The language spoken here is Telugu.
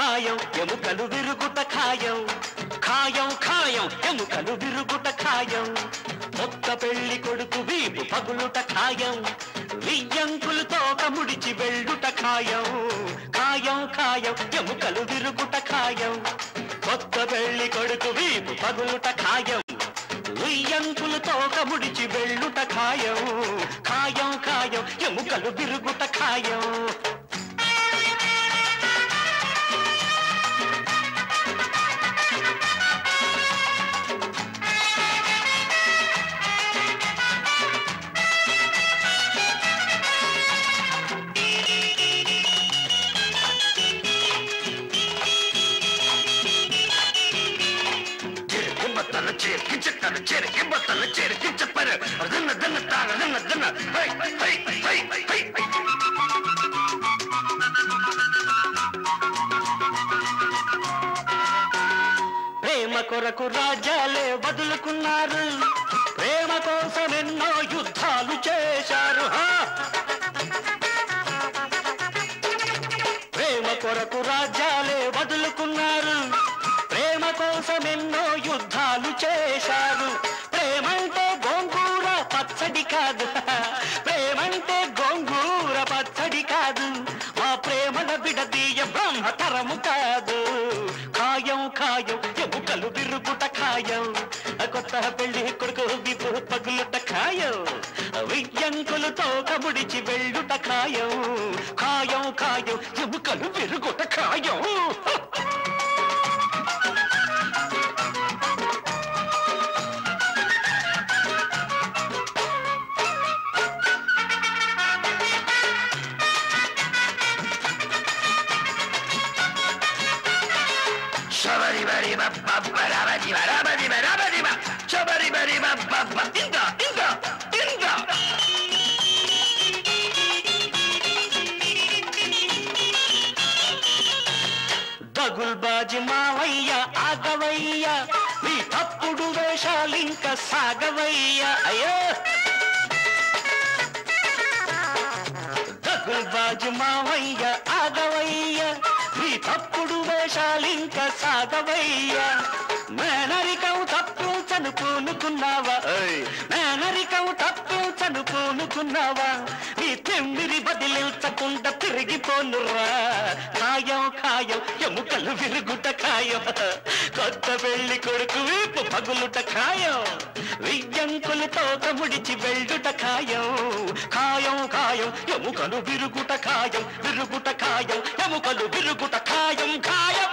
ఖాయం ఎముకలు విరుగుట ఖాయం ఖాయం ఖాయం ఎముకలు విరుగుట ఖాయం ఒక్క పెళ్లి కొడుకు వీపు పగులుట ఖాయం వియ్యంకులు తోక ముడిచి వెళ్ళుట ఖాయం ఖాయం ఖాయం ఎముకలు విరుగుట ఖాయం ఒక్క పెళ్లి కొడుకు వీపు పగులుట ఖాయం వియ్యంకులు తోక ముడిచి వెళ్ళుట ఖాయం ఖాయం ఖాయం ఎముకలు విరుగుట ఖాయం ప్రేమ కొరకు రాజ్యాలే వదులుకున్నారు ప్రేమ కోసం ఎన్నో యుద్ధాలు చేశారు ప్రేమ కొరకు రాజ్యాలే వదులుకున్నారు ప్రేమ కోసం ఎన్నో యుద్ధాలు చేశారు ప్రేమంటే గోంగూర పచ్చడి కాదు ప్రేమంటే గోంగూర పచ్చడి కాదు మా ప్రేమల విడదీయ బ్రహ్మతరము కాదు ఖాయం ఖాయం ఎముకలు విరుగుట ఖాయం కొత్త పెళ్లి కొడుకు విపు పగులుట ఖాయం వియ్యంకులు తోక ముడిచి వెళ్ళుట ఖాయం ఖాయం ఖాయం ఎముకలు విరుగుట ఖాయం దగుల్బాజి మావయ్య ఆగవయ్య నీ తప్పుడు వేషాలింక సాగవయ్య అయ్యో దగుల్బాజి మావయ్య ఆగవయ్య నీ తప్పుడు వేషాలింక సాగవయ్య మేనరికం తప్పించను పూనుకున్నావా మేనరికం తప్పించను పూనుకున్నావా నీ తిమ్మిరి బదిలించకుండా తిరిగిపోనురా ఖాయం ఖాయం ఎముకలు విరుగుట ఖాయం కొత్త పెళ్లి కొడుకు వీపు పగులుట ఖాయం వియ్యంకులు తోక ముడిచి వెళ్ళుట ఖాయం ఖాయం ఖాయం ఎముకలు విరుగుట ఖాయం విరుగుట ఖాయం ఎముకలు విరుగుట ఖాయం ఖాయం